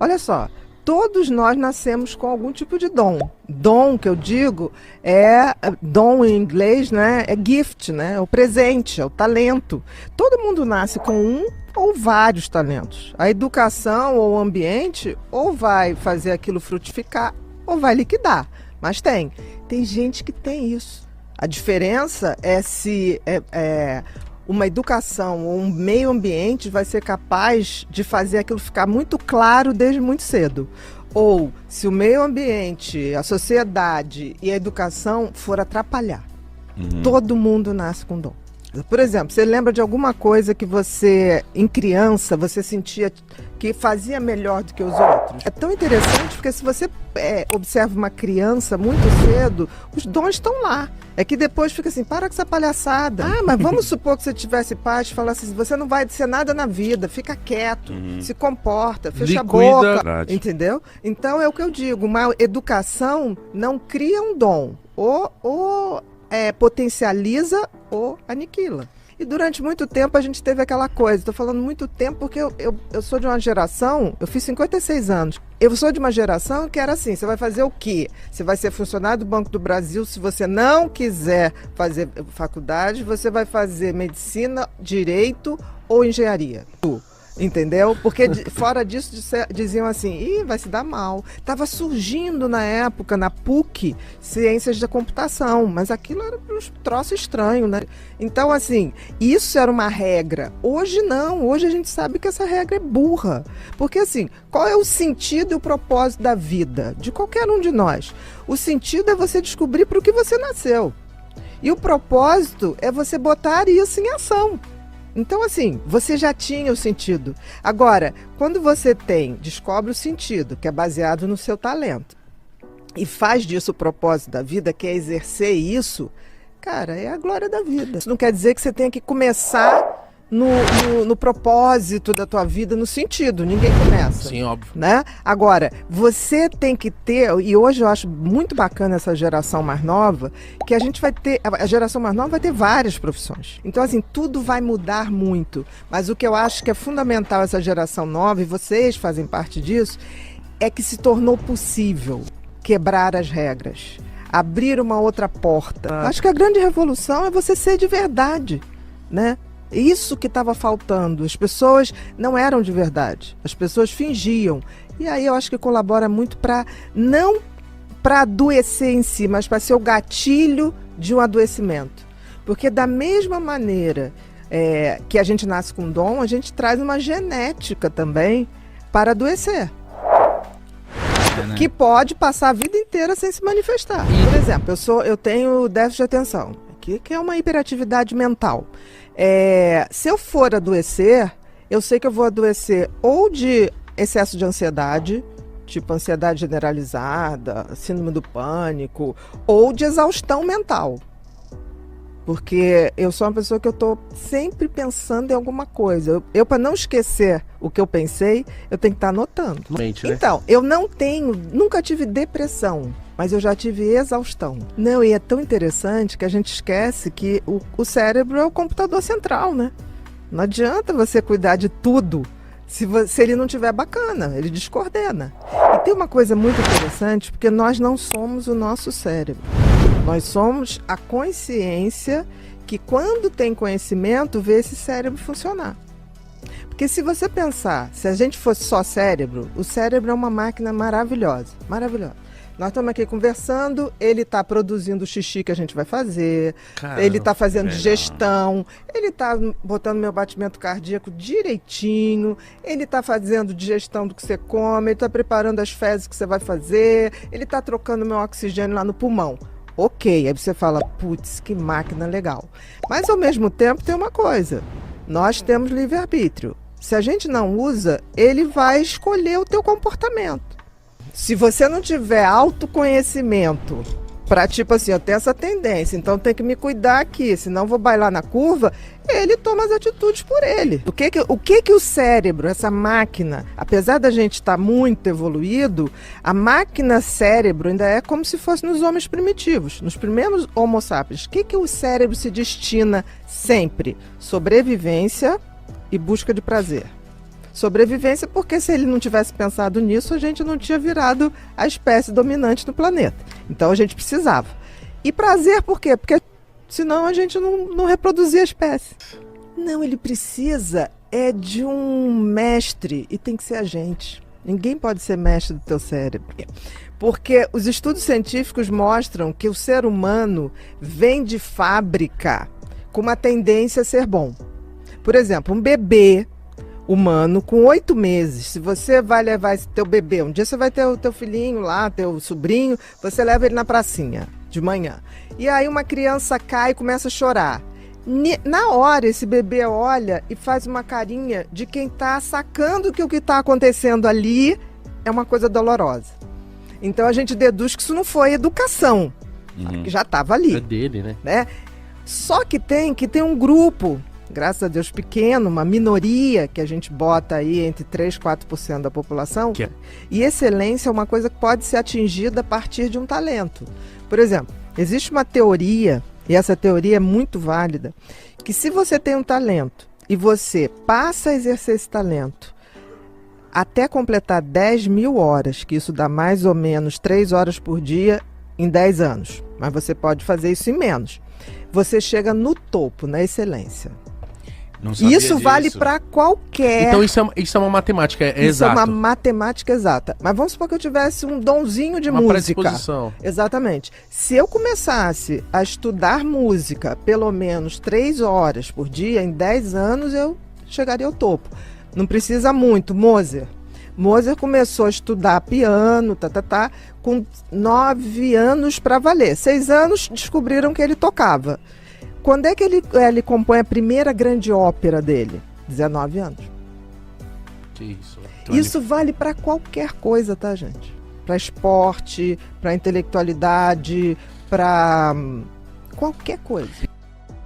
Olha só, todos nós nascemos com algum tipo de dom. Dom, que eu digo, dom em inglês, né? É gift, né? É o presente, é o talento. Todo mundo nasce com um ou vários talentos. A educação ou o ambiente ou vai fazer aquilo frutificar ou vai liquidar. Mas tem gente que tem isso. A diferença é se uma educação ou um meio ambiente vai ser capaz de fazer aquilo ficar muito claro desde muito cedo. Ou se o meio ambiente, a sociedade e a educação for atrapalhar. Todo mundo nasce com dom. Por exemplo, você lembra de alguma coisa que você, em criança, você sentia que fazia melhor do que os outros? É tão interessante porque se você observa uma criança muito cedo, os dons estão lá. É que depois fica assim, para com essa palhaçada. Ah, mas vamos supor que você tivesse paz e falasse assim, você não vai ser nada na vida, fica quieto, se comporta, fecha a boca, entendeu? Então é o que eu digo, uma educação não cria um dom, ou potencializa ou aniquila. E durante muito tempo a gente teve aquela coisa, estou falando muito tempo porque eu sou de uma geração, eu fiz 56 anos, eu sou de uma geração que era assim, você vai fazer o quê? Você vai ser funcionário do Banco do Brasil, se você não quiser fazer faculdade, você vai fazer medicina, direito ou engenharia. Entendeu? Porque fora disso diziam assim, vai se dar mal. Estava surgindo na época, na PUC, ciências da computação, mas aquilo era um troço estranho, né? Então, assim, isso era uma regra. Hoje não, hoje a gente sabe que essa regra é burra. Porque, assim, qual é o sentido e o propósito da vida? De qualquer um de nós. O sentido é você descobrir para o que você nasceu. E o propósito é você botar isso em ação. Então, assim, você já tinha o sentido. Agora, quando você descobre o sentido, que é baseado no seu talento, e faz disso o propósito da vida, que é exercer isso, cara, é a glória da vida. Isso não quer dizer que você tenha que começar no propósito da tua vida, no sentido. Ninguém começa. Sim, óbvio. Né? Agora, você tem que ter, e hoje eu acho muito bacana essa geração mais nova, que a gente vai ter, a geração mais nova vai ter várias profissões. Então, assim, tudo vai mudar muito. Mas o que eu acho que é fundamental essa geração nova, e vocês fazem parte disso, é que se tornou possível quebrar as regras, abrir uma outra porta. Acho que a grande revolução é você ser de verdade, né? Isso que estava faltando. As pessoas não eram de verdade. As pessoas fingiam. E aí eu acho que colabora muito para não para adoecer em si, mas para ser o gatilho de um adoecimento. Porque da mesma maneira que a gente nasce com dom, a gente traz uma genética também para adoecer. Né? Que pode passar a vida inteira sem se manifestar. Por exemplo, eu tenho déficit de atenção, que é uma hiperatividade mental. Se eu for adoecer, eu sei que eu vou adoecer ou de excesso de ansiedade, tipo ansiedade generalizada, síndrome do pânico, ou de exaustão mental. Porque eu sou uma pessoa que eu estou sempre pensando em alguma coisa. Eu para não esquecer o que eu pensei, eu tenho que estar anotando. Mente, né? Então, eu nunca tive depressão, mas eu já tive exaustão. Não, e é tão interessante que a gente esquece que o cérebro é o computador central, né? Não adianta você cuidar de tudo se ele não estiver bacana, ele descoordena. E tem uma coisa muito interessante, porque nós não somos o nosso cérebro. Nós somos a consciência que, quando tem conhecimento, vê esse cérebro funcionar. Porque se você pensar, se a gente fosse só cérebro, o cérebro é uma máquina maravilhosa, maravilhosa. Nós estamos aqui conversando, ele está produzindo o xixi que a gente vai fazer, caramba, ele está fazendo digestão, ele está botando meu batimento cardíaco direitinho, ele está fazendo digestão do que você come, ele está preparando as fezes que você vai fazer, ele está trocando meu oxigênio lá no pulmão. Ok, aí você fala, putz, que máquina legal. Mas ao mesmo tempo tem uma coisa, nós temos livre-arbítrio. Se a gente não usa, ele vai escolher o teu comportamento. Se você não tiver autoconhecimento, para tipo assim, eu tenho essa tendência, então tem que me cuidar aqui, senão vou bailar na curva, ele toma as atitudes por ele. O que o cérebro, essa máquina, apesar da gente estar muito evoluído, a máquina cérebro ainda é como se fosse nos homens primitivos, nos primeiros homo sapiens. O que o cérebro se destina sempre? Sobrevivência e busca de prazer. sobrevivência, porque se ele não tivesse pensado nisso, a gente não tinha virado a espécie dominante no planeta. Então a gente precisava. E prazer por quê? Porque senão a gente não reproduzia a espécie. Não, ele precisa de um mestre, e tem que ser a gente. Ninguém pode ser mestre do teu cérebro. Porque os estudos científicos mostram que o ser humano vem de fábrica com uma tendência a ser bom. Por exemplo, um bebê humano com 8 meses, se você vai levar esse teu bebê, um dia você vai ter o teu filhinho lá, teu sobrinho, você leva ele na pracinha de manhã. E aí uma criança cai e começa a chorar. Na hora, esse bebê olha e faz uma carinha de quem está sacando que o que está acontecendo ali é uma coisa dolorosa. Então a gente deduz que isso não foi educação, que já estava ali. É dele, né? Só que tem um grupo, graças a Deus pequeno, uma minoria que a gente bota aí entre 3% e 4% da população. E excelência é uma coisa que pode ser atingida a partir de um talento. Por exemplo, existe uma teoria, e essa teoria é muito válida, que se você tem um talento e você passa a exercer esse talento até completar 10.000 horas, que isso dá mais ou menos 3 horas por dia em 10 anos, mas você pode fazer isso em menos, você chega no topo, na excelência. E isso vale para qualquer... Então isso é uma matemática exata. Isso é uma matemática exata. Mas vamos supor que eu tivesse um donzinho de música. Uma predisposição. Exatamente. Se eu começasse a estudar música pelo menos 3 horas por dia, em 10 anos eu chegaria ao topo. Não precisa muito. Mozart começou a estudar piano, com 9 anos para valer. 6 anos descobriram que ele tocava. Quando é que ele compõe a primeira grande ópera dele? 19 anos. Que isso? Isso vale para qualquer coisa, tá, gente? Para esporte, para intelectualidade, para qualquer coisa.